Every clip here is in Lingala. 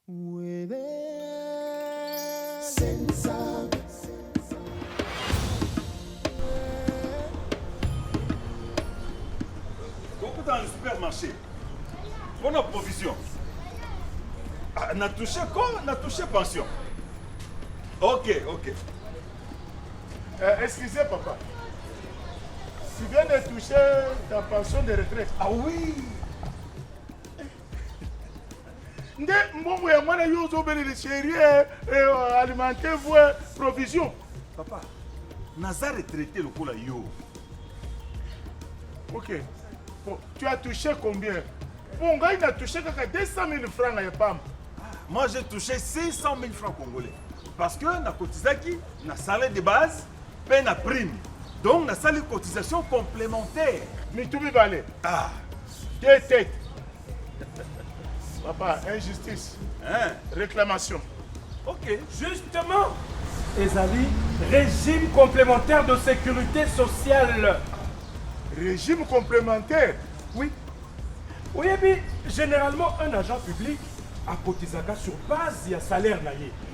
Dans le supermarché, bonne provision. N'a touché quoi? N'a touché pension. Ok. Excusez, papa. Tu viens de toucher ta pension de retraite. Ah oui. Nde mbongo ya mwana yo ozobelele chéri alimentaire provision. Papa, naza retraité le coup là yo. Ok. Bon, tu as touché combien? Bon, gars, il a touché 200 000 francs à PAM. Moi, j'ai touché 500 000 francs congolais. Parce que na cotisaki, na salaire de base, paie na prime. Donc, na salaire de cotisation complémentaire. Mais tout balé. Ah. Deux têtes. Papa, injustice. Hein? Réclamation. Ok. Justement, Ezali, régime complémentaire de sécurité sociale. Régime complémentaire? Oui. Oui, et puis, généralement, un agent public a cotisé sur base de salaire.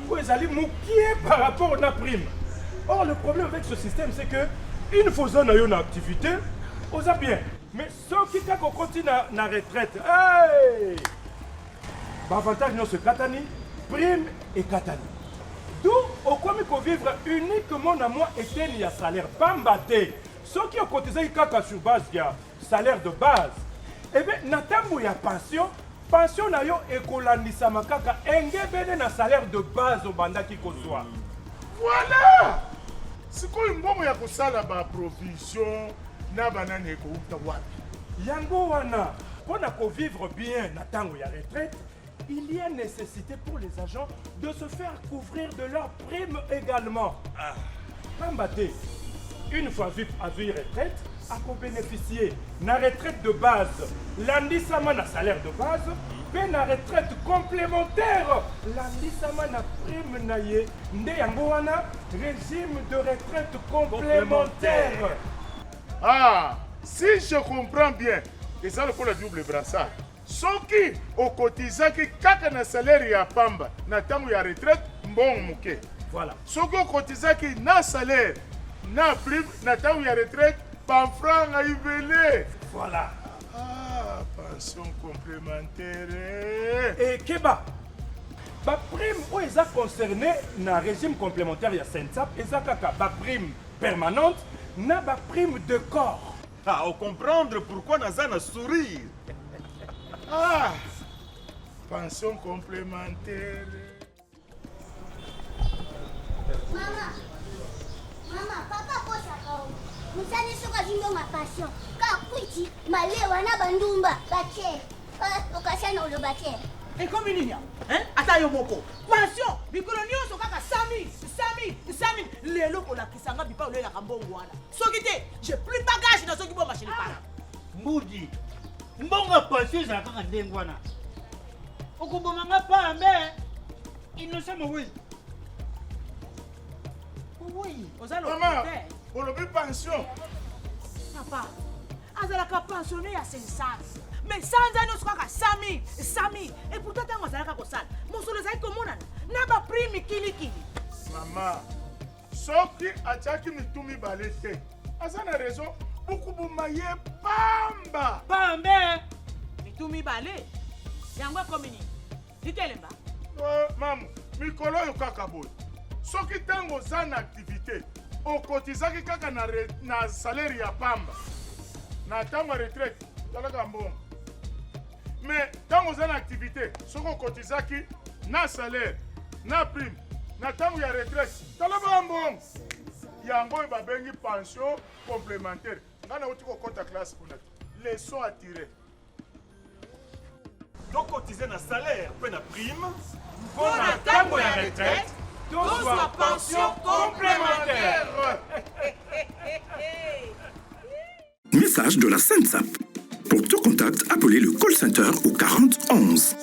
Oui, Ezali, moukié par rapport à la prime. Or, le problème avec ce système, c'est que une fois qu'on a une activité, on a bien. Mais ceux qui continuent à la retraite, hey! Avantage, nous, c'est Katani, prime et Katani. D'où, au quoi il faut vivre uniquement dans moi et à salaire. Pas mbaté. Ceux qui ont cotisé sur base de salaire de base, eh bien, natambo ya pension na yo ekolandisa makaka engebene na salaire de base au banda qui soit. Voilà! C'est quoi une bombe ya kosala ba provision na banane ekouta wapi? Yango wana, pour vivre bien na tango ya retraite, il y a nécessité pour les agents de se faire couvrir de leurs primes également. Pambaté, une fois à vie retraite, à bénéficier de la retraite de base, l'andissement na salaire de base, puis la retraite complémentaire, l'andissement na prime naye, nde yango wana, régime de retraite complémentaire. Ah, si je comprends bien, et ça le pour le double brassard. Soki okotizaki kaka na salaire ya pamba na tango ya retraite mbongo muke. Voilà. Soki okotizaki na salaire na prime na tango ya retraite panfran a ibele. Voilà. Ah, pension complémentaire. Et Keba, ba prime où ils ont concerné na régime complémentaire ya SENSAP, ils ont kaka ba prime permanente na ba prime de corps. Ah, on comprendre pourquoi naza na sourire. Ah, pension complémentaire. Maman, papa pose à quoi? Nous allons sur ma passion. Car Kuiti, ma léwana bandumba, baché. Occasion le baché. Et comme une ligne, hein? Attends, Moko. Pension, Bicolonio, so kaka 100 000. Les locaux la kisanga, bipa ou la rambongwana. Sokite, j'ai plus de bagages dans ce qui va marcher les parents. Moudi. Mbonga pension za kaka ndengwana. Okubomanga pa mbe. Innocent oui. Oui, aux allons. Maman, pour le pension. Papa, azalaka pensionné à 500. Mais sans années, on sera à 100 000. Et pourtant, on va faire ça. Mon soleil, c'est comme on a. N'a pas pris kili. Maman, soki achaki mitumi balete. Azana raison, beaucoup de maye pamba. Pamba. Mitumi balé. Yangwa komini. Ditelemba. Maman, mikolo yo kaka boy. Soki tango zana activité, okotizaki kaka na salaire ya pamba. Na tango retraite, talaka mbongo. Mais tango zana activité, soki okotizaki na salaire, na prime, na tango ya retraite, talaka mbongo. Yango babengi pension complémentaire. Ngana uti ko kota classe kuna. Leçon à tirer. Donc cotiser na salaire, puis na prime. Pour la tango ya retraite, tout soit pension complémentaire. Message de la SENSAP. Pour tout contact, appelez le call center au 40 11.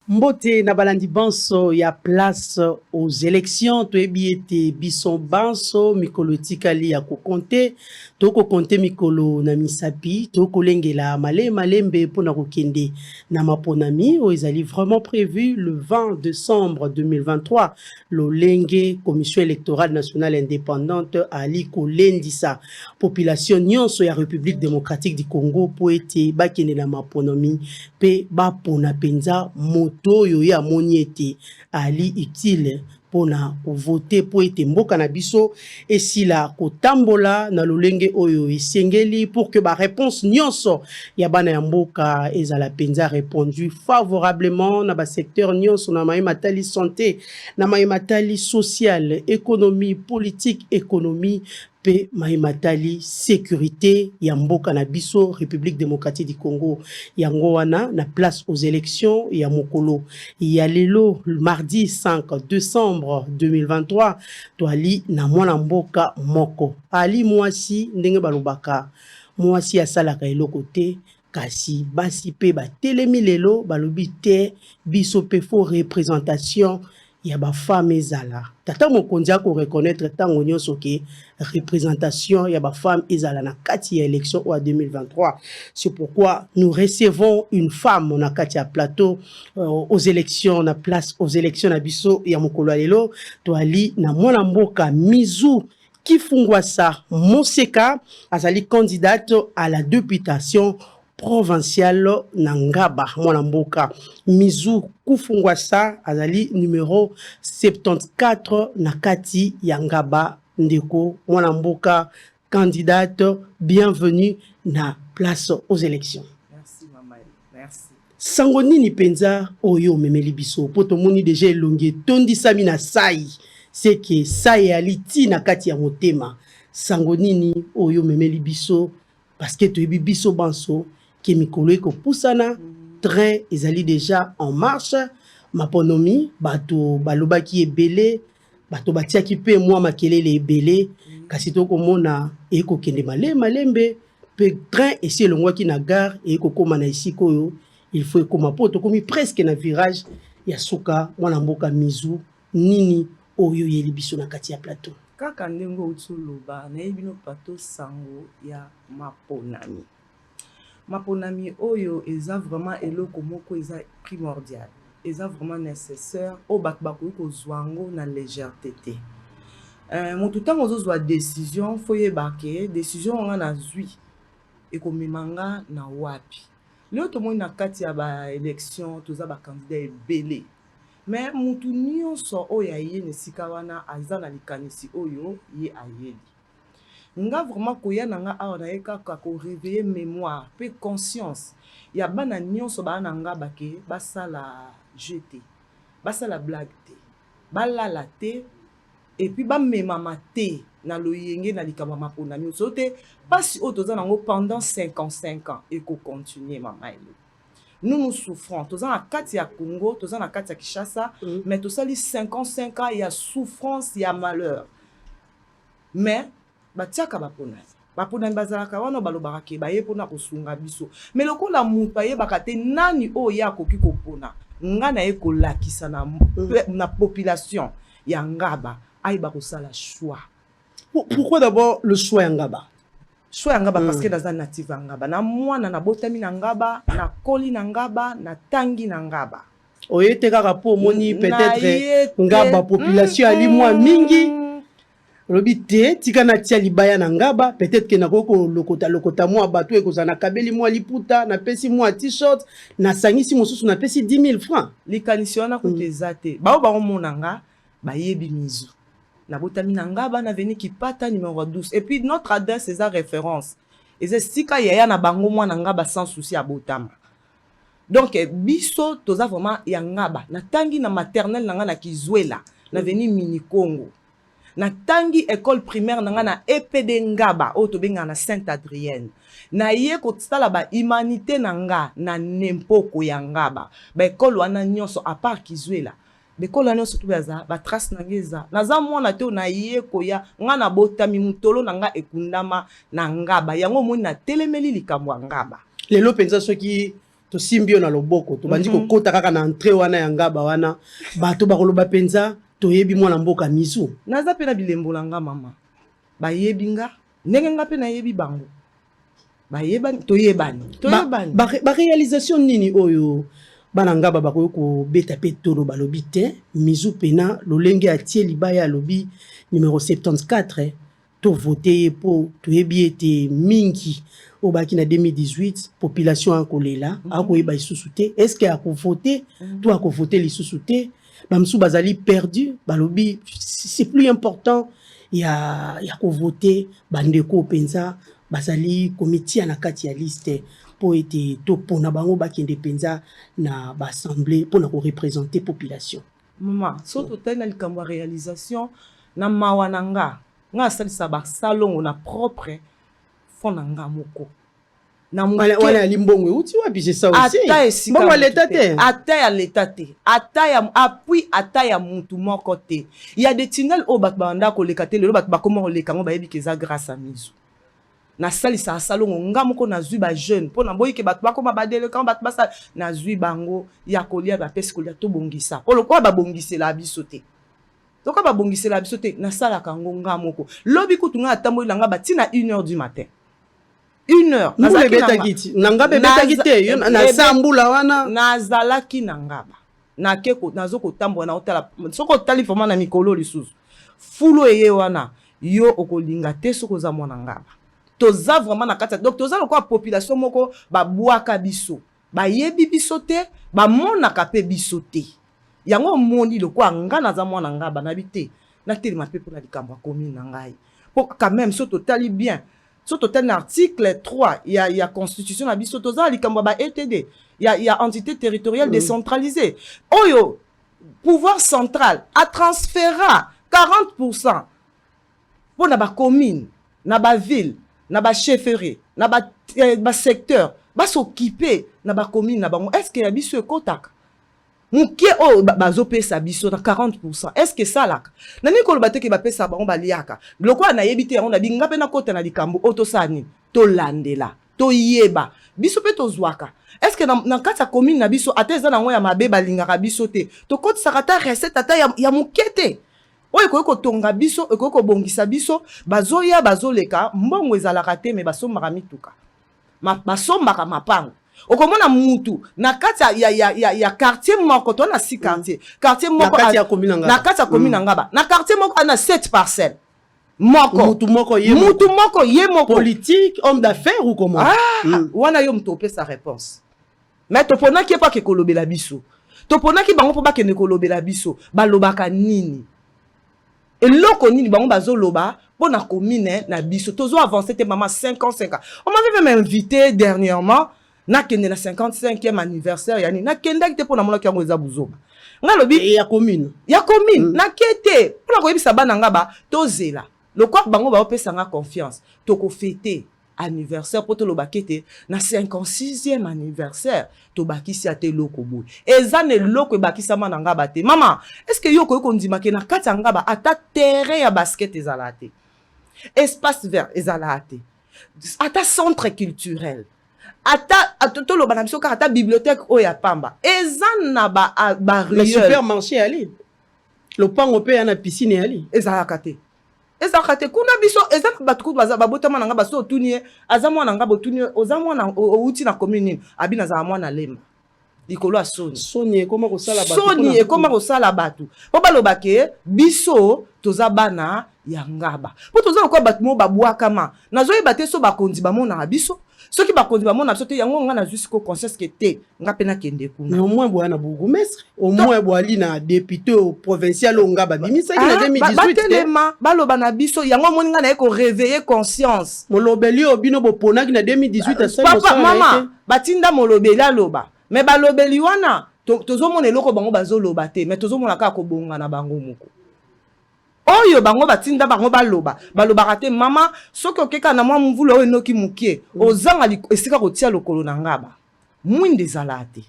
Mbote na balandi banso ya place aux élections to ebiete bison banso mikolo tikali ya kokonte to kokonte mikolo na misapi to kolengela malembe pona kokende na maponami o ezali vraiment prévu le 20 décembre 2023 lolenge commission électorale nationale indépendante ali kolendisa population nyonso ya République démocratique du Congo po ete bakende na maponami pe bapona penza moto yo ya moniete ali utile pona voter po ete mboka na biso esila kotambola na lolenge oyo esengeli pour que ba réponse nyonso ya bana ya mboka ezala penza répondu favorablement na ba secteur nyonso na matali santé na matali social économie politique économie pe matali sécurité ya mboka na biso République démocratique du Congo yango wana na place aux élections ya mokolo ya lelo mardi 5 décembre 2023 to ali na mwana mboka moko ali mwasi ndenge balobaka mwasi asalaka eloko te kasi basi pe batelemi lelo balobi te biso pe fo représentation ya ba femme ezala tata mokonzi ko reconnaître tango nyonso ke représentation ya ba femme ezala na kati ya élection au 2023. C'est pourquoi nous recevons une femme na kati ya plateau aux élections na place aux élections na biso ya mokolo lelo to ali na mwana mboka Mizu Kifungwasa Moseka azali candidate à la députation provincial Nangaba mwana mboka Mizu Kufungwasa azali numéro 74 na kati ya Ngaba ndeko mwana mboka candidate bienvenue na place aux élections. Merci maman, merci. Sango nini penza oyo memeli biso poto moni déjà elongi tondi sami na sai c'est que sai aliti na kati ya motema sango nini oyo memeli biso parce que to biso banso ke mikolo eko pusana train ezali déjà en marche maponomi bato balobaki ebele bato batiaki pe mwa makelele ebele kasi to komona eko kende malembe pe train esi elongwaki na gare eko koma na isiko oyo il faut ekoma poto komi presque na virage ya suka mwana mboka Mizu nini oyo yeli biso na kati ya plateau kaka ndenge utuluba na ebino plateau sango ya maponami. Maponami oyo eza vraiment eloko moko eza primordial. Eza vraiment nécessaire au bakbaku ko zwango na légèreté te. Mutu tango zozwa décision foye baké décision nga na zui ekomimanga na wapi. Leo to mo na kati ya ba élection toza ba candidat ebele. Mais mutu nyonso oyo aye ne sikawana aza na likanisi oyo ye ayeli. Nga vraiment koya nanga awa na ye kaka ko réveiller mémoire pe conscience ya bana nyonso bana nga bake basala jeté basala blague te balala te et puis ba memama te na loyenge na likama maponami so te pasi o toza nango pendant 55 ans et ko continuer mama ele nous souffrons toza na kati ya Congo toza na kati ya Kinshasa mais tosali 55 ans ya souffrance ya malheur mais batiaka baponami bazalaka wana balobaka ke baye pona kosunga biso mais lokola mutu ayebaka te nani oyo ya koki kopona nga na ye kolakisa na population ya Ngaba ayeba kosala choix. Pourquoi d'abord le choix ya Ngaba? Choix ya Ngaba parce que naza native ya Ngaba na mwana na botami na Ngaba na koli na Ngaba na tangi na Ngaba oyete kaka po moni peut-être Ngaba population ali mwa mingi lobi te tika na tia libaya na Ngaba peut-être que na koko lokota mwa bato ekozana kabeli mwa liputa na pesi mwa t-shirt na sangisi mosusu na pesi 10 000 francs likanisi wana kuteza te bao ba monanga bayebi Mizu na botami na Ngaba na veni Kipata numéro 12 et puis notre adresse c'est sa référence et c'est sika yaya na bango mwana Ngaba sans souci à botama donc biso toza vraiment ya Ngaba na tangi na maternelle nanga na Kizwela na veni Mini Congo na tangi école primaire nanga na EPD Ngaba o to benga na Sainte Adrienne na ye ko tsala ba humanité nanga na nempoko ya Ngaba ba école wana nyonso à part Kizwela ba école wana nyonso to baza ba trace nangeza naza mwana te na ye ko ya nga na botami mutolo nanga ekundama na Ngaba yango moni na telemeli likambo Ngaba lelo penza soki tosimbi yo na loboko tobandi kokota kaka na entrée wana ya ngaba wana bato bakoloba penza toyebi mwana mboka misu naza pe na bilembo na nga mama bayebi nga ndenge nga pe nayebi bango bayebani toyebani baréalisation nini oyo bana ngaba bakoki kobeta pe tolo balobi te misu pena lolenge atie libaya alobi numéro 74 to voté po toyebi ete mingi au baki na 2018 population akolela akoyeba lisusu te est-ce que akovote to akovote lisusu te bamsu bazali perdu balobi c'est plus important ya kovote bandeko penza bazali komiti na kati ya liste po ete to pona bango bakende penza na assemblée pona ko représenter population mama so total na likambo réalisation na mawananga nga salisa ba salon na propre fona nga moko na wala limbongwe uti wapi c'est ça aussi bon l'état te ata ya l'état te ata ya appui ata ya mutu moko te il y a des tunnels au bat banda ko lekate le bat ba comment le kango ba yebi keza grâce à miso na salisa salon nga moko na zui ba jeune pona boyi ke bat ba ko badele kan bat basa na zui bango ya kolia ba pesi kolia to bongisa polo ko ba bongisela biso te to ko ba bongisela biso te na sala kango nga moko lobi kutu nga atambo langa batina 1h du matin 1h nazalaki na ngaba nakeko nazoko tambwa na otala soko tali foma na mikolo lisusu fulo eye wana yo okolinga te soko za mwana ngaba toza vraiment na kati donc toza lokwa population moko babwaka biso bayebi biso te bamonaka pe biso te yango moni lokwa ngana za mwana ngaba na bite na telema pe pour na likambo commune na ngai pour quand même so totali bien so total article 3 il y a constitution na biso toza likambo ba ETD il y a entité territoriale décentralisée oyo pouvoir central a transféra 40% pour na ba commune na ba ville na ba chefferie na ba secteur ba s'occuper na ba commune na bango est-ce que ya biso ekotaka mukie o bazopesa biso na 40%. Est-ce que ça là nani ko lobate ke bapesa bango baliaka lokwa na yebite on a binga pe na kota na likambo otosani to landela to yeba biso pe tozwaka est-ce que na kata commune na biso ateza na ngo ya mabe balingaka biso te to koti sakata recette ata ya mukete oyo ko tonga biso ko bongisa biso bazoya bazoleka mbongo ezalaka te me basombaka mituka basombaka mapango okomona mutu na kati ya quartier moko to na 6 quartier moko na kati ya commune ngaba na quartier moko ana 7 parcelles moko mutu moko ye moko politique homme d'affaires ou comment wana yo mtopé sa réponse mais topona ki pa ke kolobela biso topona ki bango po ba ke ne kolobela biso balobaka nini eloko nini bango bazoloba pona commune na biso tozo avancer te maman 5 ans on m'avait même invité dernièrement na kende na 55e anniversaire yani na kende akite pona mona kyango eza buzoba nga lobi ya commune na kete pona ko yebisa bana ngaba tozela lokwa bango ba opesa nga confiance to ko fêter anniversaire poto lo bakete na 56e anniversaire to bakisi ate loko boy ezane loko bakisa mana ngaba te mama est-ce que yoko ko ndima ke na kata ngaba ata terrain ya basket ezalate espace vert ezalate ata centre culturel ata tolo bana biso ka ata bibliothèque oya pamba ezana ba le supermarché ali le pango pe na piscine ali ezakate kuna biso ezana batuku baza babotama nanga baso tunie azamwa nanga botunie ozamwa na outi na commune abina za mwana lemba likolo soni ekoma kosala batu po baloba ke biso toza bana ya ngaba po toza lokwa batu mo babwaka ma nazoyeba te so bakonzi bamona biso soki bakonzi bamona biso te yango nga na jusqu'au conscience que te nga pena kende kuna mais au moins boya na bourgmestre au moins boali na député au provincial ngaba bimisa ki na 2018 batelema baloba na biso yango moni nga na ko réveiller conscience molobeli obino bopona ki na 2018 asali papa mama batinda molobeli aloba mais balobeli wana tozomona eloko bango bazoloba te mais tozomona kaka kobonga na bango moko oyo bango batinda bango balobaka te mama soki okeka na mwa mvula oyo enoki mukie ozanga esika kotia lokolo na ngaba mwinde ezala te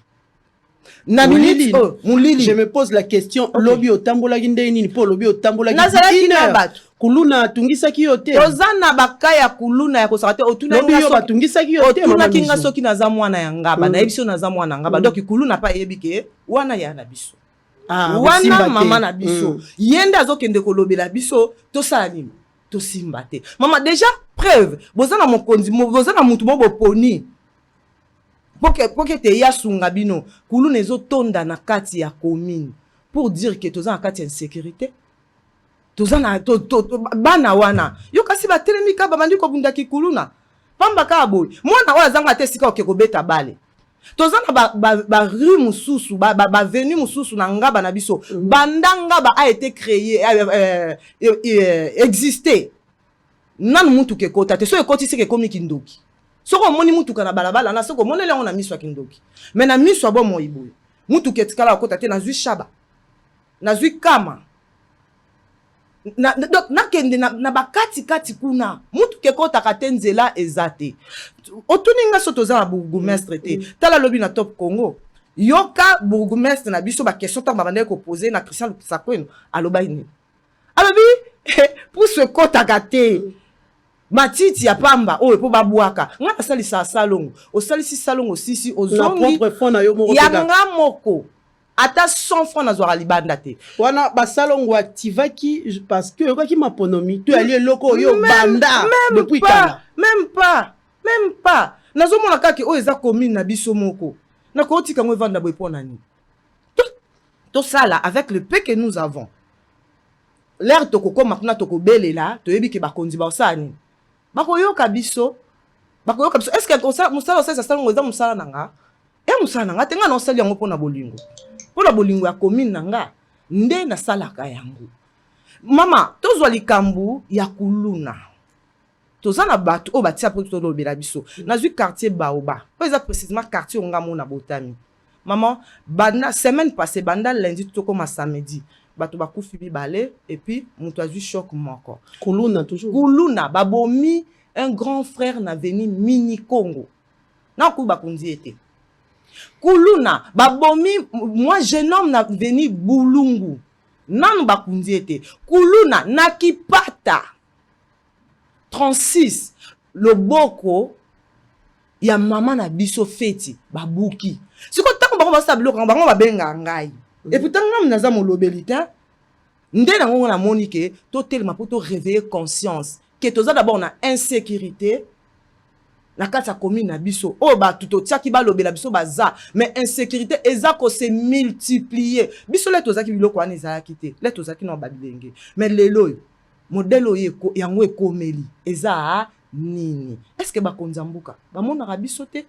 na minute mulili je me pose la question lobi otambolaki ndenge nini po lobi otambolaki nazalaki na bato kuluna atungisaki yo te toza na baka ya kuluna ya kosaka te lobi yo batungisaki yo te otunaki nga soki naza mwana ya ngaba nayebi biso naza mwana ya ngaba donc kuluna pa yebi ke wana ya na biso wana mama na biso ye nde azokende kolobela biso tosala nini tosimba te mama déjà preuve boza na mokonzi boza na mutu mo boponi poke te ya sunga bino kuluna ezotonda na kati ya commune pour dire que toza na kati ya insécurité toza na bana wana yo kasi batelemi ka babandi kobundaki kuluna pamba ka boy mwana oyo azanga te sika oke kobeta bale toza na ba rue mususu ba venu mususu na ngaba na biso bandanga ba a été créé existé nanu mutu ke kota te so ekoti sike komi kindoki soko moni mutu kana balabala na soko monele on na miso kindoki mais na miso abo moyiboy mutu ke tikala kota te na zui shaba na zui kama na kende na bakati kati kuna mutu ke kota katenzela ezate otuninga so toza na bourgmestre te tala lobi na Top Congo yoka bourgmestre na biso ba question ta babande ko poser na Christian Sakweno aloba ini alobi pour ce kota kate matiti ya pamba oyo po babwaka nga asali sa salongo osalisi salongo sisi ozongi ya nga moko ata 100 francs na zwara libanda te wana basalongo activaki parce que yoka ki maponomi to ali loko yo banda depuis kala même pas nazomona kaki oyo eza commune na biso moko na ko tika ngo vanda boy pona ni to sala avec le peu que nous avons l'air to kokoma kuna to kobelela to yebi ke bakonzi ba osani bakoyoka biso est-ce que musala ça salongo eza musala nanga musala nanga te nga na osali yango pona bolingo ya commune nanga nde na salaka yango mama tozwa likambu ya kuluna toza na bato o batia po tolobela biso na zui quartier Baoba po eza précisément quartier ngamo na Botami maman banda semaine passée banda lundi tokoma samedi bato bakufi bibale et puis mutu azui choc moko kuluna toujours kuluna babomi un grand frère na veni mini Congo na ku bakunzi ete kuluna babomi moi jeune homme na veni Bulungu nanu bakunzi ete kuluna na Kipata 36 loboko ya mama na biso feti babuki siko tango bako basa biloko bango babenga ngai et pourtant ngam naza molobeli te nde nango na monike to telema po to réveiller conscience que toza d'abord na insécurité na kati ya commune na biso o ba tuto tiaki ba lobela biso baza mais insécurité eza ko se multiplier biso le tozaki biloko wana ezalaki te le tozaki na babilenge mais lelo modèle oyo yango ekomeli eza nini est-ce que bakonza mbuka bamonaka biso te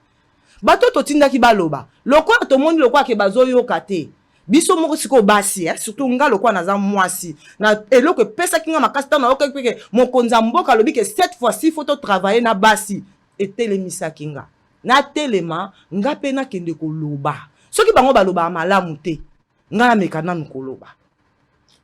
bato totindaki baloba lokola tomoni lokola ke bazoyoka te biso moko siko basi surtout nga lokola naza mwasi na eloko epesaki nga makasi tano nayoka peke mokonza mboka alobi ke cette fois-ci faut to travailler na basi etelemisaki nga na telema nga pe nakende koloba soki bango baloba malamu te nga nameka nanu koloba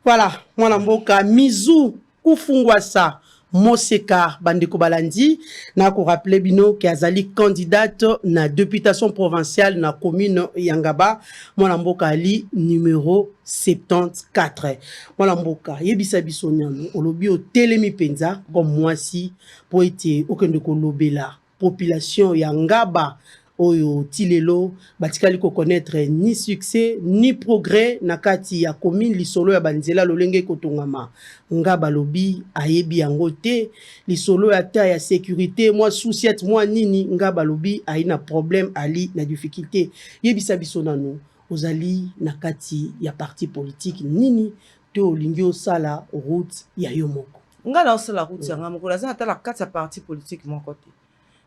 voilà mwana mboka mizu kufungwa sa Moseka Bandeko Balandi na ko rappeler bino ki azali candidate na députation provinciale na commune Yangaba mwana mboka ali numéro 74 mwana mboka yebisa biso nyano olobi o telemi penza comme mwasi po ete okende ko lobela population Yangaba oyo tilelo batikali ko connaître ni succès ni progrès na kati ya commune lisolo ya banzela lolenge kotongama ngaba lobi ayebi yango te lisolo ya ta ya sécurité moi souciette moi nini ngaba lobi aina problème ali na difficulté yebisa biso nano ozali na kati ya parti politique nini to olingi osala route ya yo moko ngala osala route ya ngamoko lazima ta la kati ya parti politique moko te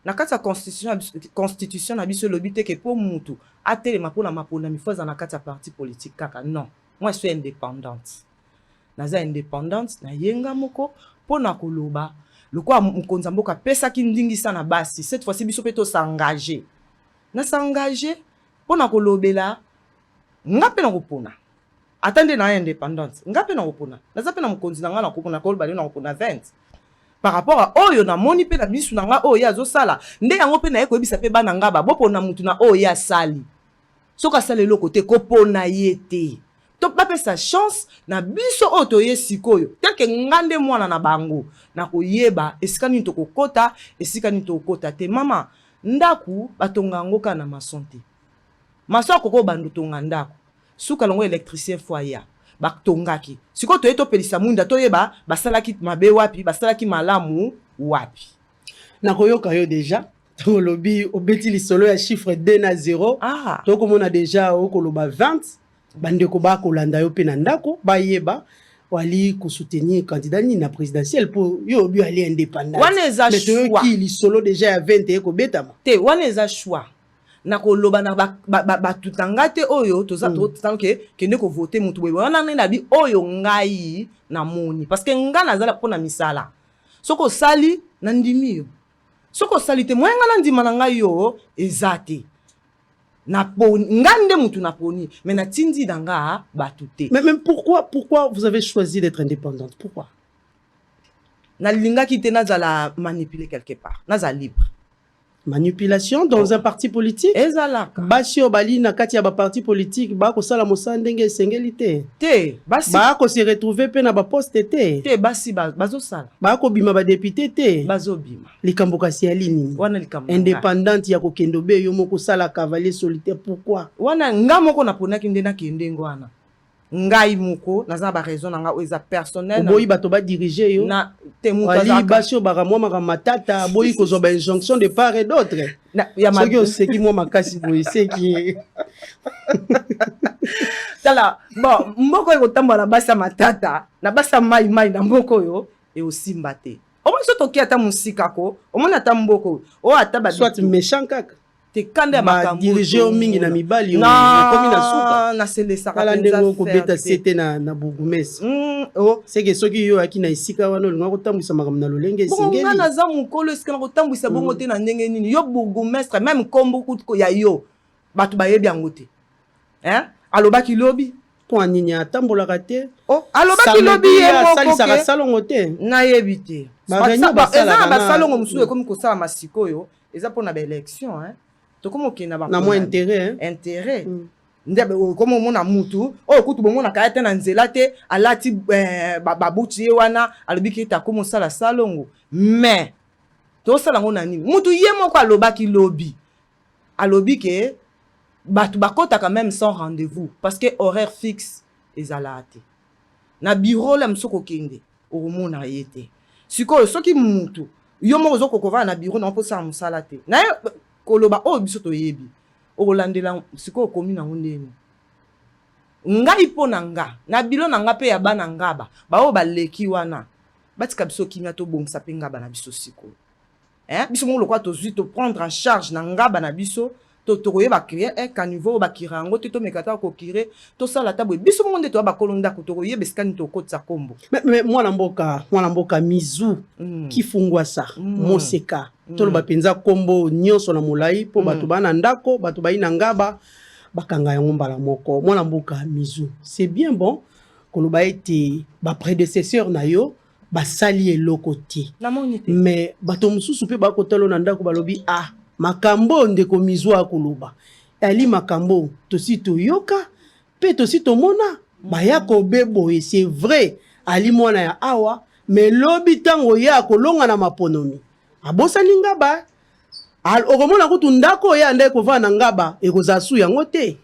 na kati ya constitution na biso lobi te ke po mutu atelema pona mapona mifoza na kati ya parti politique kaka non moi je suis indépendante naza indépendante na yenga moko pona koloba lokwa mkonza mboka pesa ki ndingisa na basi cette fois-ci biso pe to s'engager na s'engager pona kolobela ngape na kopona attendez na indépendance ngape na kopona naza pe na mkonzi na nga na kopona koloba na kopona 20 par rapport à oyo na moni pe na bisu na nga oyo azo sala nde yango pe na ye koyebisa pe bana ngaba bopo na mutu na oyo asali soka sala eloko te kopona ye te to bapesa chance na biso oyo toye sikoyo teke ngande mwana na bango na koyeba esika nini tokokota esika nini tokokota te mama ndaku batonga yango kaka na mason te maso akoko bando tonga ndako suka longo électricien foyer batongaki sikoyo toye topelisa mwinda toyeba basalaki mabe wapi basalaki malamu wapi nakoyoka yo déjà tolobi obeti lisolo ya chiffre 2 na 0 tokomona déjà okoloba 20 bandeko bakolanda yo pe na ndako bayeba wali kosoutenir candidat ni na présidentielle pour yo obi ali indépendant mais toyoki lisolo déjà ya 20 ekobetama te wana eza choix na koloba na batutanga te oyo toza totanke kende ko voter mutu boye wana na bi oyo ngai na moni parce que nga nazala pona misala soko sali na ndimi yo soko sali te mwenga na ndima na ngai yo ezate na poni ngande mutu na poni mais na tindi danga batute mais pourquoi vous avez choisi d'être indépendante pourquoi na linga ki te nazala manipuler quelque part nazala libre manipulation dans un parti politique ezalaka basi obali na kati ya ba parti politique ba ko sala mosala ndenge esengeli te basi ba ko se retrouver pe na ba poste te basi bazo sala ba ko bima ba député te bazo bima likambo kasi ya lini wana likambo indépendante ya ko kendo be yo moko sala cavalier solitaire pourquoi wana nga moko na ponaki ndena kende ngwana ngai moko naza ba raison nga oza personnel boyi bato ba diriger yo na te mutu ali basio ba mwa matata boyi ko zo ba injonction de part et d'autre ya ma seki mwa makasi boyi seki tala bon mboko ko tambola basa matata na basa mai na mboko yo e osimba te o mo so toki ata musika ko o mo na tamboko o ata ba soit méchant kaka te kande ya makambo diriger mingi na mibali komi na suka na selesa kala ndenge ko beta sete na bourgmestre seke soki yo aki na isika wana olinga kotambwisa makambo na lolenge esengeli bonga naza mokolo esika na kotambwisa bongo te na ndenge nini yo bourgmestre même kombo kutuko ya yo bato bayebi yango te alobaki lobi po anini atambolaka te alobaki lobi ye moko salisaka salongo te nayebi te eza na basalongo mosusu ekomi kosala masikoyo eza mpona baélection na mwa intérêt ndebe komo mona mutu oyo kutu bomona kaya te na nzela te alati babuti ye wana alobiki ete akomi osala salongo mais tosala yango na nini mutu ye moko alobaki lobi alobi ke bato bakotaka même sans rendez-vous parce que horaire fixe ezala te na bureau la msoko kende okomona ye te sikoyo soki mutu yo moko ozokokovana na bureau na mposala mosala te naye koloba oyo biso toyebi okolandela sikoyo okomi nango ndeni ngai mpo na nga na bilo na nga mpe ya bana ngaba baoyo baleki wana batika biso kimia tobongisa mpe ngaba na biso sikoyo biso moko lokwa tozwi toprendre en charge na ngaba na biso tokoyeba créer un caniveau bakira yango te tomeka ta kokire tosala ta boye biso moko nde toya bakolo ndako tokoyeba esika nini tokotisa kombo mais mwana mboka mizu kifungwasa moseka toloba mpenza kombo nyonso na molai mpo bato baa na ndako bato bai na ngaba bakanga yango mbala moko mwana mboka mizu c'est bien bon koloba ete baprédécesseur na yo basali eloko te mais bato mosusu mpe bakotalo na ndako balobi makambo ndeko mizu akoloba ali makambo tosi toyoka pe tosi tomona baya kobeboye c'est vrai ali mwana ya awa mais lobi tango ya kolonga na maponomi abosani ngaba okomona kutu ndako ya nde kovana ngaba ekozala su yango te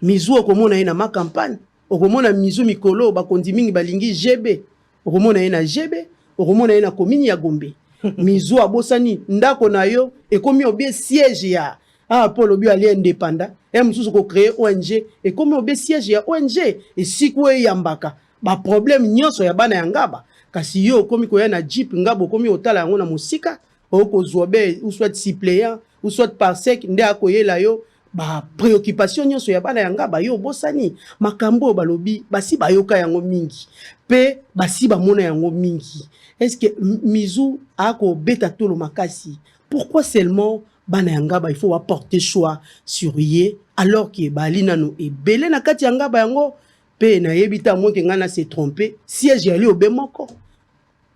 mizu okomona ye na makampagne okomona mizu mikolo bakondi mingi balingi jebe okomona ye na jebe okomona ye na komini ya Gombe mizu abosani ndako na yo ekomi obie siège ya Paul obi ali indépendant mususu ko créer ONG ekomi obie siège ya ONG esiku eyambaka ba problème nyonso ya bana ya ngaba kasi yo okomi koya na jeep ngaba okomi otala yango na musika okozwa be ou soit suppléant ou soit parsec nde akoyela yo ba préoccupation nyonso ya bana ya ngaba yo bosani makambo balobi basi bayoka yango mingi pe basi bamona yango mingi. Est-ce que mizu ako beta tolo makasi pourquoi seulement bana ya ngaba il faut apporter choix sur ye alors que bali nano ebele na kati ya ngaba yango pe na yebita mo ke ngana se tromper siège ali obe moko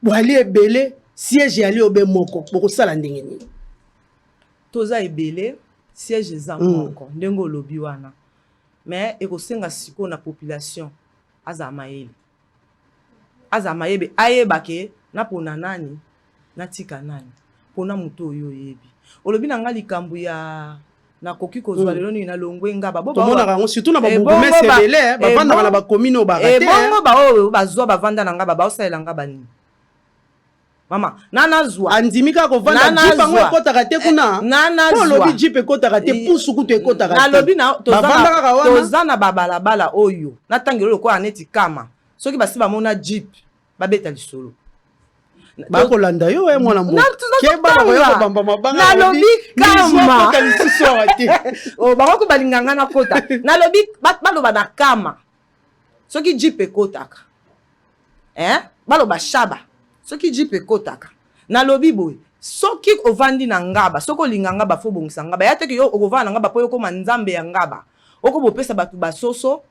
bali ebele siège ali obe moko boko sala ndenge ni toza ebele siège za moko ndengo lobi wana mais ekosenga siko na population aza mayele aza mayebe ayeba ke na pona nani na tika nani pona muto oyo yebi olobi na nga likambo ya na koki kozwa lelo ni na longwe ngaba bo tomona rango surtout na babourgmestre ebele bavanda na bacommune oyo barate bongo baoyo bazwa bavanda na ngaba baosalela ngaba nini mama nana zwa andimi kaka kovanda jipe yango ekotaka te kuna po olobi jipe ekotaka te pusu kutu ekotaka te nalobi bavanda kaka wana toza na babalabala oyo natangelo lokola neti kama soki basi bamona jipe babeta lisolo bakolanda yo mwana nalobi kama bango balinganga na kota nalobi baloba na kama soki jipe ekotaka baloba shaba soki jipe ekotaka nalobi boye soki ovandi na ngaba soki olinga ngaba fo bongisa ngaba ya teke yo okovanda na ngaba po yokoma nzambe ya ngaba okobopesa bato basoso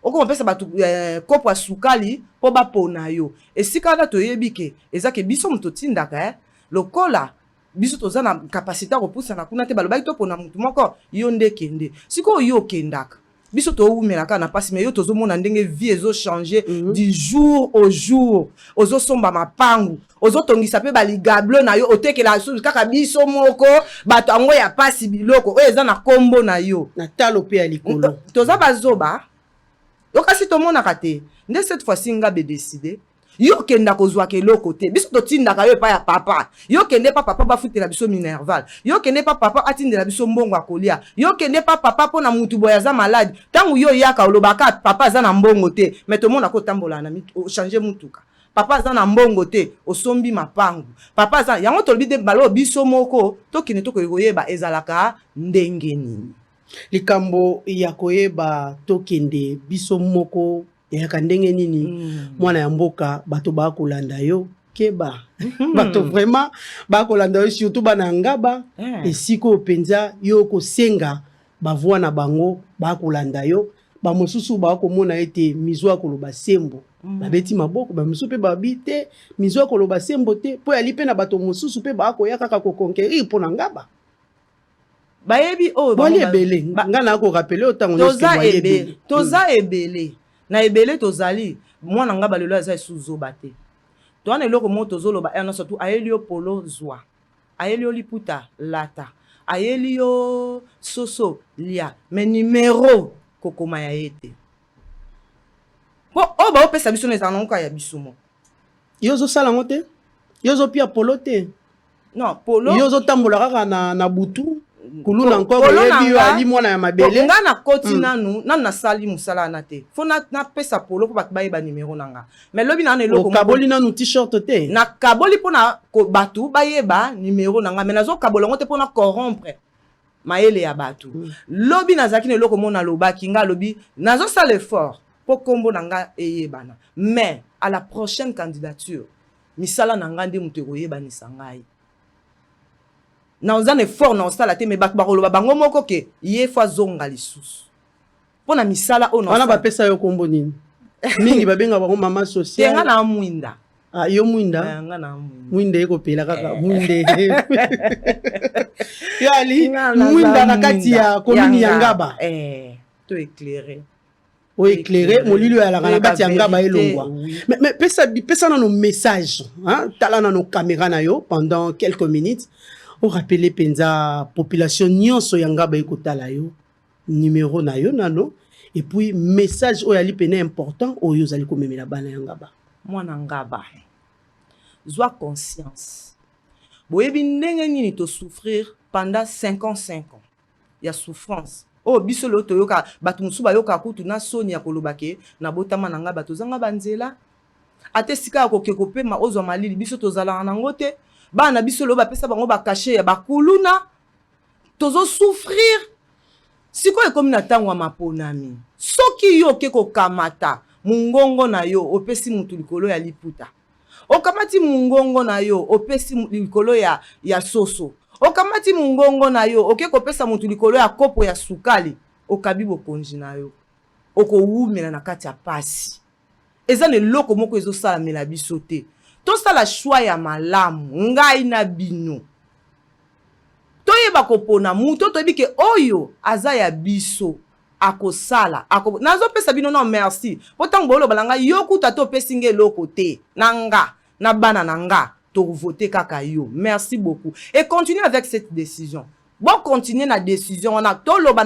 okobopesa bato kopo ya sukali po bapona yo esika wana toyebi ke eza ke biso moto tindaka lokola biso toza na kapasité ya kopusana kuna te balobaki topona motu moko yo nde kende sikoyo yo okendaka biso towumelaka na pasi me yo tozomona ndenge vie ezochange du jour au jour ozosomba mapangu ozotongisa mpe baligable na yo otekela susu kaka biso moko bato yango ya pasi biloko oyo eza na kombo na yo na talo mpe ya likolo toza bazoba yo kasi tomonaka te nde cette fois-ci nga bedeside yo kenda kozwa keloko te biso totindaka yo epai ya papa yo kende pa papa bafutela biso minerval yo kende pa papa atindela biso mbongo ya kolia yo kende pa papa mpona mutu boye aza maladi ntango yo yaka olobaka papa aza na mbongo te me tomonaka otambola na ochange mutuka papa aza na mbongo te osombi mapangu papa aza yango tolobi te balo biso moko tokende tokoyeba ezalaka ndenge nini likambo ya koyeba tokende biso moko yaka ndenge nini mwana ya mboka bato bakolanda yo keba bato vraiment bakolanda yo surtout bana ngaba esiko penza yo kosenga bavwa na bango bakolanda yo bamosusu bakomona ete mizo akoloba sembo babeti maboko bamosusu mpe babi te mizo akoloba sembo te po yali mpe na bato mosusu mpe bakoya kaka kokonkerir mpo na ngaba bayebi oyo bali ebele nga na akorapele otango toza ebele na ebele tozali mwana ngaba lelo aza esuzoba te towana eloko moko tozoloba ena surtout ayeli yo polo zwa ayeli yo liputa lata ayeli yo soso lia me numero kokoma ya ye te po oyo baopesa biso na ezala nango kaka ya biso mo yo ozosala yango te yo ozopia polo te non polo yo ozotambola kaka na butu kuluna encore oyebi yo ali mwana ya mabele nga na koti nanu nasali mosala wana te fo napesa polo mpo bato bayeba numero na nga mais lobi na wana eloko okaboli nanu t-shirt te nakaboli mpona bato bayeba numero na nga mais nazokabola yango te mpona corrompre mayele ya bato lobi nazalaki na eloko mo nalobaki nga lobi nazosala effort mpo kombo na nga eyebana mais à la prochaine candidature misala na nga nde moto ekoyebanisa ngai na ozana effort na osala te me bato bakoloba bango moko ke ye fo azonga lisusu mpona misala oyo wana bapesa yo kombo nini mingi babenga bango mama social te nga na mwinda yo mwinda nga na mwinda ekopela kaka mwinde yo ali mwinda na kati ya komini ya ngaba to éclairé o éclairé molili oyo alaka na kati ya ngaba elongwa mais pesa nano message tala nano caméra na yo pendant quelques minutes o rappeler penza population nyonso ya ngaba ekotala yo numéro na yo nano et puis message oyo ali pene important oyo ozali komemela bana ya ngaba mwana ngaba zwa conscience boyebi ndenge nini to souffrir pendant 55 ans ya souffrance oh biso lo toyoka bato musu bayoka kutu na soni ya kolobake na botama na ngaba tozanga banzela ate sika ya kokeko pe ma ozwa malili biso tozala nango te bana biso lo bapesa bango bakache ya bakuluna tozo souffrir siko ekomi na ntango ya maponami soki yo ke kokamata mungongo na yo opesi mutu likolo ya liputa okamati mungongo na yo opesi likolo ya soso okamati mungongo na yo oke kopesa mutu likolo ya kopo ya sukali okabi bokonzi na yo okowumela na kati ya pasi eza na eloko moko ezosalamela biso te tosala shwa ya malamu ngai na bino toyeba kopona mutu toyebi ke oyo aza ya biso akosala nazopesa bino non merci po ntango boloba na ngai yo kuta topesi ngai eloko te na nga na bana na nga tovote kaka yo merci beaucoup et continue avec cette décision bon continuer na décision on a toloba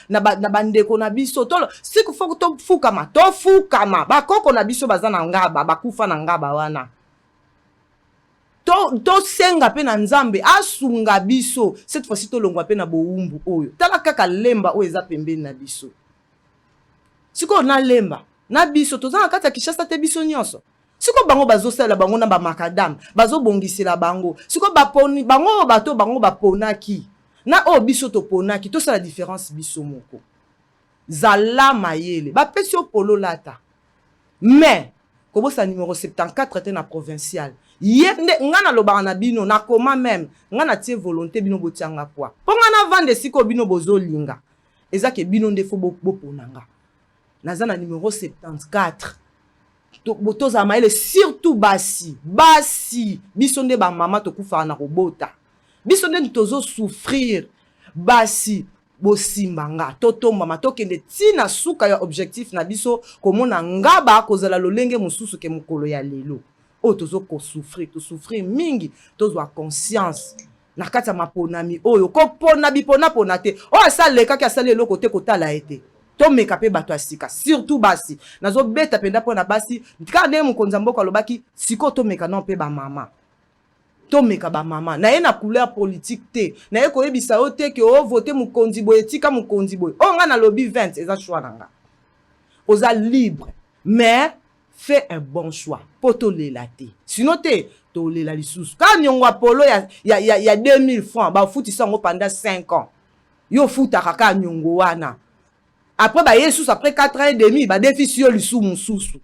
na bandeko na biso tolo siku foko to fukama bakoko na biso baza na ngaba bakufa na ngaba wana to senga pe na nzambe asunga biso cette fois-ci to longwa pe na boumbu oyo tala kaka lemba oyo eza pembeni na biso siko na lemba na biso toza na kati ya Kinshasa te biso nyonso siko bango bazosala bango na ba makadam bazobongisela bango siko baponi bango bato bango baponaki na o biso to ponaki to sala différence biso moko zala mayele bapesi polo lata mais kobosa numéro 74 te na provincial yende ngana lobana na bino na koma même ngana tie volonté bino botianga kwa ponga na vande siko bino bozolinga ezake bino ndefo boponanga naza na numéro 74 botoza mayele surtout basi biso nde ba mama to kufa na robota biso nde tozo souffrir basi bosimbanga totombama tokende tina suka ya objectif na biso komona ngaba kozala lolenge mosusu ke mokolo ya lelo o tozo ko souffrir mingi tozwa conscience na kati ya maponami oyo kopona bipona te o asaleka ki asali eloko te kotala ete tomeka pe bato asika surtout basi nazo beta penda pona basi tika nde mokonza mboka alobaki siko tomeka non pe ba mama tomeka ba mama na ye na couleur politique te na ye koyebisa yo te ke o vote mokonzi boye tika mokonzi boye o nga na lobby 20 eza choix nanga oza libre mais fais un bon choix poto lela te sinon te to lela lisusu ka nyongwa polo ya 2000 francs ba futisa ngo pendant 5 ans yo futa kaka nyongo wana après ba yesus après 4 ans et demi ba déficit yo lisu mususu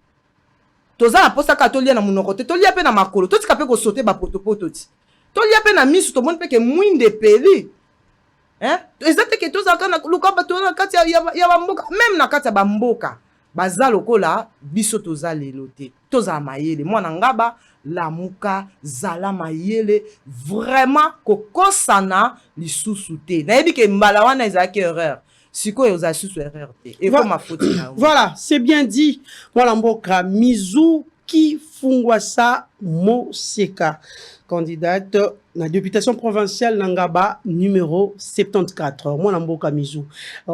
toza na posa ka tolia na munoko te tolia pe na makolo to tika pe ko sauter ba potopoto ti tolia pe na misu to mon pe ke mwinde peli ezate ke toza kana luka ba to na kati ya bamboka même na kati ya bamboka baza lokola biso toza lelo te toza mayele mwana ngaba lamuka zala mayele vraiment kokosana lisusu te na yebi ke mbala wana ezaki erreur siko yoza susu erreur te et comme ma faute na voilà c'est bien dit mwana mboka Mizu Kifungwasa Moseka candidate na députation provinciale Nangaba numéro 74 mwana mboka Mizu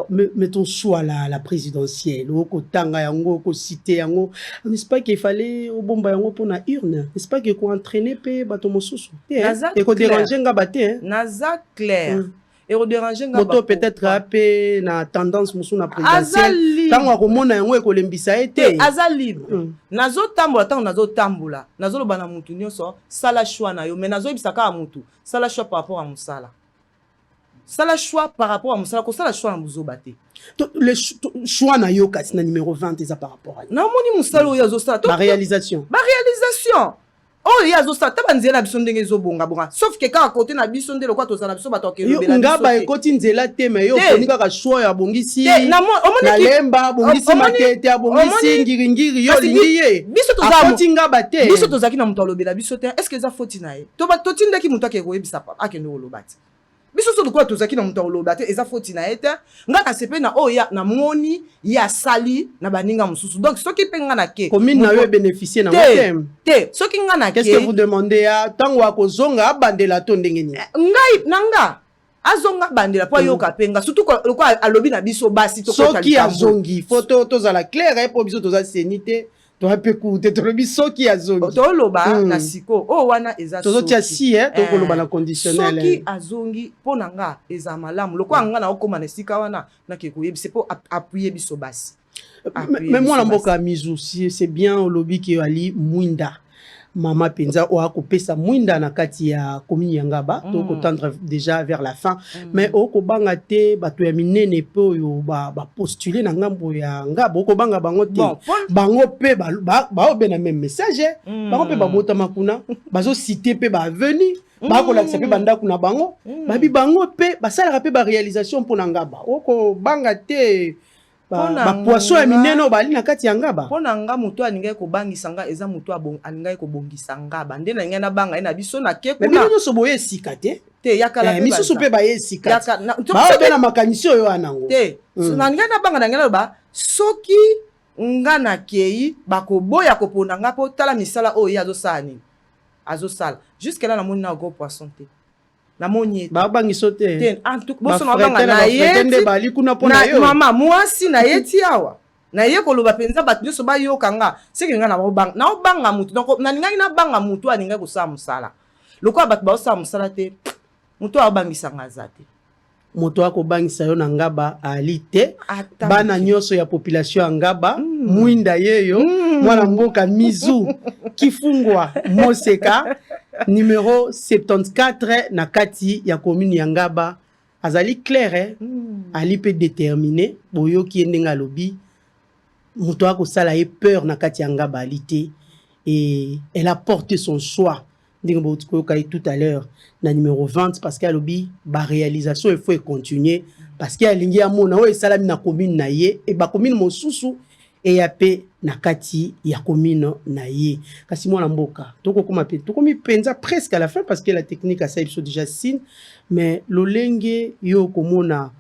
mettons choix la présidentielle oko tanga yango oko cité yango n'est-ce pas qu'il fallait au bomba yango pour na urne n'est-ce pas que ko entraîner pe bato mosusu et ko déranger ngaba te naza clair et redéranger moto peut-être apé na tendance musu na présidentielle tango akomona yango ekolembisa ete aza libre nazo tambola tango nazo tambola nazo loba na mutu nyonso sala choix na yo mais nazo ebisaka a mutu sala choix par rapport à musala sala choix par rapport à musala ko sala choix na muzoba te le choix na yo kati na numéro 20 eza par rapport à na moni musala oyo azo sala ba réalisation oh il y a zosa tabanzela biso ndenge ezobonga bonga sauf que quand à côté na biso ndelo kwa tozala biso bato akelobela biso ngaba ekoti nzela te mais yo konika ka choix ya bongisi na lemba bongisi matete abongisi ngiringiri yo lingiye biso tozala akoti ngaba te biso tozaki na muto alobela biso te est-ce que eza faute na ye to ba totindaki muto akekoyebisa pa akende kolobati biso so lokwa tozaki na muto alobate eza faute na ye te ngaka sepe na oya na moni ya sali na baninga mususu donc soki pe ngana ke commune na yo bénéficier na motem te soki ngana ke qu'est-ce que vous demandez ya tango akozonga bandela to ndenge ni ngai nanga azonga bandela po yoka penga surtout lokwa alobi na biso basi to ko soki azongi photo tozala clair po biso toza senité to ape kuute to lobi soki azongi to loba na siko o wana eza tozo tia si to ko loba na conditionnel soki azongi pona nga eza malamu lokwa nga na okoma na sika wana na ke koyebise po appuyer biso basi mais moi na mboka Mizu c'est bien au lobby ki ali mwinda mama penza o akopesa mwinda na kati ya commune ya Ngaba to ko tendre déjà vers la fin mais o ko banga te bato ya minene pe oyo ba postuler na ngambo ya Ngaba o ko banga bango te bango pe ba obe na même message bango pe ba bota makuna bazo citer pe ba venir ba ko lakisa pe banda kuna bango babi bango pe ba sala pe ba réalisation pour Ngaba o ko banga te poisson ya minene bali na kati ya ngaba. Pona nga mutu alingai kobangisa nga eza mutu alingai kobongisa ngaba. Nde na ngai na banga na biso na ke kuna. Mais bino so boye sika te. Te yakala pe. Misusu pe ba ye sika. Ba be na makanisi oyo anango. Te. Na ngai na banga na ngai ba soki nga na kei bakoboya kopona nga po tala misala oyo azosala. Jusque là na moni na gros poisson te. Na moni ba bangiso te. En tout boso na banga na yeti bali kuna pona yo. Mama mwasi na yeti awa. Na ye koloba penza bato nyonso bayoka nga. Seke nga na obanga mutu. Donc na ngai na banga mutu aninga kosala musala. Lokwa bato baosala musala te. Mutu abangisa nga zate. Moto akobangisa yo na ngaba ali te. Bana nyonso ya population ya ngaba mwinda yeyo mwana mboka Mizu Kifungwa Moseka numéro 74 na kati ya commune ya ngaba azali clair ali pe déterminé boyoki ndenga lobi moto akosala ye peur na kati ya ngaba ali te et elle a porté son choix tout à l'heure na numéro 20 parce qu'elle obi ba réalisation il faut continuer parce qu'il y a mona o salami na commune na ye et ba commune mosusu et ya pe na kati ya commune na ye kasi mona mboka toko koma pe toko mi penza presque à la fin parce que la technique a ça ils sont déjà signe mais lolenge yo komona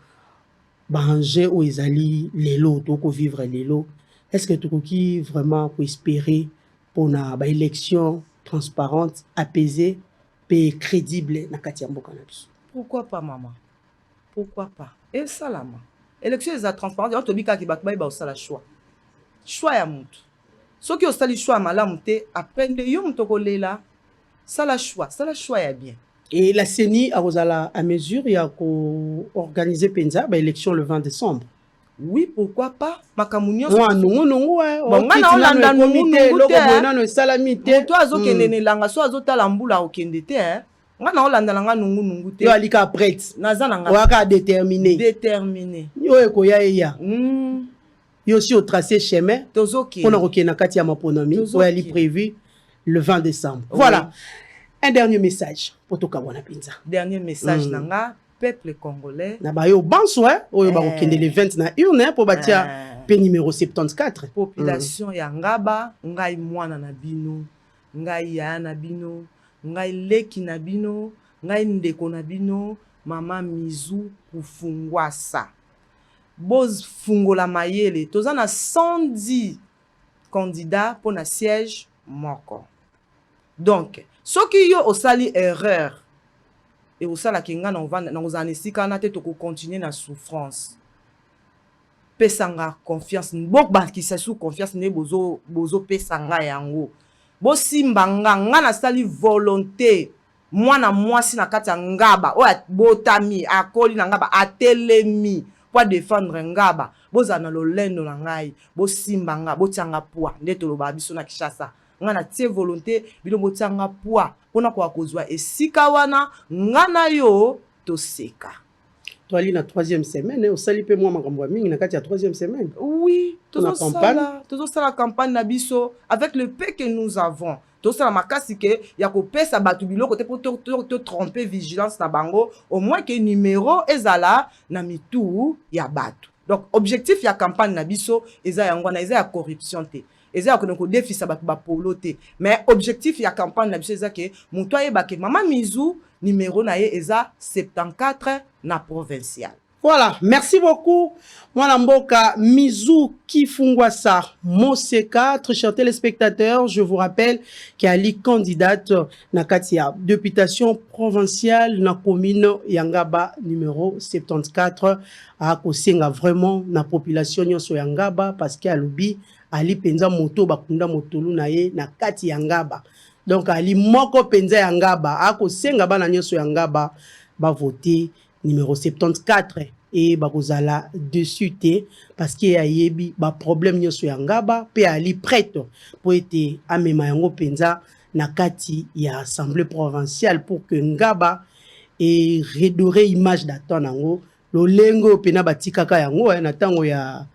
banger o ezali lelo toko vivre lelo est-ce que toko ki vraiment ko espérer pour na ba élection transparente, apaisée, et crédible na kati ya mboka na biso. Pourquoi pas maman? Pourquoi pas? Et ça là maman. Élection est transparente, on te dit ka ki bakba ba osala choix. Choix ya mutu. Soki osali choix malamu te après de yo muto kolela, sala choix ya bien. Et la CENI a osala à mesure ya ko organiser penza ba élection le 20 décembre. Oui, pourquoi pas? Makamunyo so. Non ouais. Bon, ngana olanda comité loko bona no salamité. Toi azokende ne langa so azotala mbula okende te hein. Ngana olanda langa nungu te. Yo alika prête. Naza nanga. Waka déterminé. Yo ekoya ya. Yo si au tracé chemin. Tozoki. Pona kokena kati ya maponomi. Yo ali prévu le 20 décembre. Voilà. Un dernier message pour to kabwana pinza. Dernier message nanga. Peuple congolais na ba yo banso oyo ba kokende le 20 na urne pour batia pe numéro 74 population ya ngaba ngai mwana na bino ngai ya na bino ngai leki na bino ngai ndeko na bino mama Mizu Kufungwasa boz fungola mayele toza na 110 candidats pour na siège moko donc soki yo osali erreur et au sala kinga na ovanda na ozanisika na te to continuer na souffrance pesanga confiance mbok ba ki sa sous confiance ne bozo pesanga yango bo simbanga nga na sali volonté mwana mwasi na kati ya ngaba o botami akoli na ngaba atelemi pour défendre ngaba boza na lolendo na ngai bo simbanga botianga poa nde to loba biso na Kishasa ngana tie volonté bilo botianga poa pona kwa kozwa esika wana ngana yo toseka to ali na 3e semaine au sali pe moi makambo ya mingi na kati ya 3e semaine. Oui, toujours ça la campagne na biso avec le peu que nous avons. Tout ça la makasi ke ya ko pesa batu biloko te pour te tromper vigilance na bango au moins que numéro ezala na mitu ya batu. Donc objectif ya campagne na biso eza yango na eza ya corruption te. Eza ko défisa batu ba polo te. Mais objectif ya campagne na biso eza ke mutu ayeba ke mama Mizu numéro na ye eza 74 na provincial. Voilà, merci beaucoup. Moi, Mboka Mizu Kifungwasa Moseka, très chers téléspectateurs, je vous rappelle qu'il y a les candidates na katia députation provinciale na commune Yangaba numéro 74 à Kosenga vraiment na population nyonso Yangaba parce qu'il y a lobby ali penza moto bakunda motolu na ye na kati Yangaba. Donc ali moko penza Yangaba a Kosenga bana nyonso Yangaba ba voter numéro 74 et bakozala dessus té parce qu'il y a yebi ba problème nyoso ya ngaba pe ali prête pour être amema yango penza na kati ya assemblée provinciale pour que ngaba et redorer image d'atan nango lolengo pena batikaka yango na tango ya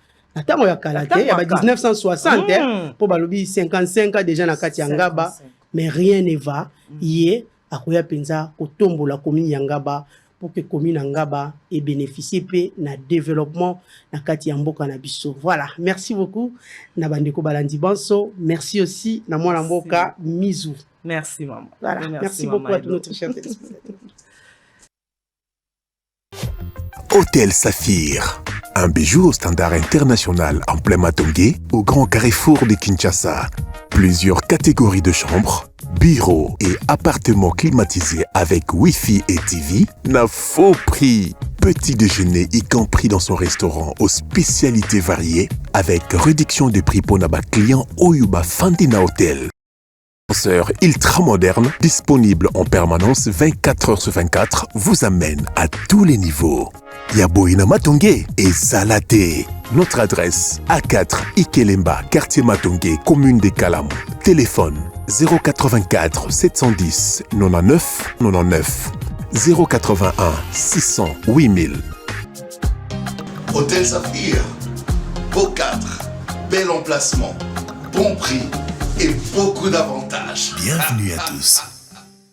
kalate ya ba 1960 pour balobi 55 ans déjà na kati ya ngaba mais rien ne va yé akoya penza kotombola commune ya ngaba pour que commune Angaba ait bénéficié na développement na kati ya mboka na biso. Voilà, merci beaucoup na bandeko Balandi Banso, merci aussi na mwana mboka Mizou. Merci maman. Voilà, merci beaucoup à tous notre chers téléspectateurs. Hôtel Saphir, un bijou au standard international en plein Matongé, au grand carrefour de Kinshasa. Plusieurs catégories de chambres, bureaux et appartements climatisés avec Wi-Fi et TV n'a faux prix. Petit déjeuner y compris dans son restaurant aux spécialités variées avec réduction des prix pour Naba client Oyuba Fandina Hotel. Ascenseur ultra moderne, disponible en permanence 24 heures sur 24, vous amène à tous les niveaux. Yaboina Matongé et Salaté. Notre adresse A4 Ikelemba, quartier Matongé, commune des Kalamou. Téléphone 084 710 99 99 081 600 8000. Hôtel Saphir, beau cadre, bel emplacement, bon prix et beaucoup d'avantages. Bienvenue à tous.